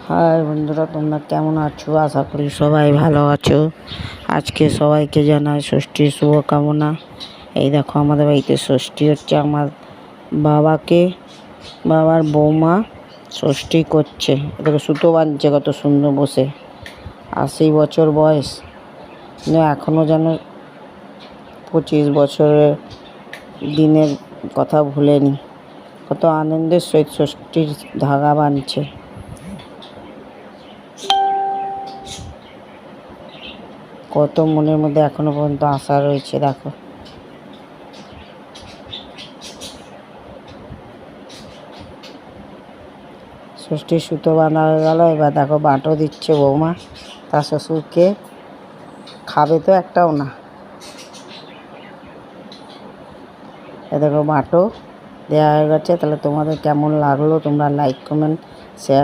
High বন্ধুরা, তোমরা কেমন আছো? আশা করি সবাই ভালো আছো। আজকে সবাইকে জানাই ষষ্ঠীর শুভকামনা। এই দেখো, আমাদের বাড়িতে ষষ্ঠী হচ্ছে। আমার বাবার বৌমা ষষ্ঠী করছে। এদেরকে সুতো বাঁধছে কত সুন্দর বসে। 80 বছর বয়স, এখনও যেন 25 বছরের দিনের কথা ভুলেনি। কত আনন্দের সহিত ষষ্ঠীর ধাগা বাঁধছে। কত মনের মধ্যে এখনো পর্যন্ত আশা রয়েছে। দেখো, ষষ্ঠীর সুতো বাঁধা হয়ে গেল। এবার দেখো, বাঁটো দিচ্ছে বৌমা তার শ্বশুরকে। খাবে তো একটাও না। এ দেখো, বাঁটো দেওয়া হয়ে গেছে। তাহলে তোমাদের কেমন লাগলো? তোমরা লাইক, কমেন্ট, শেয়ার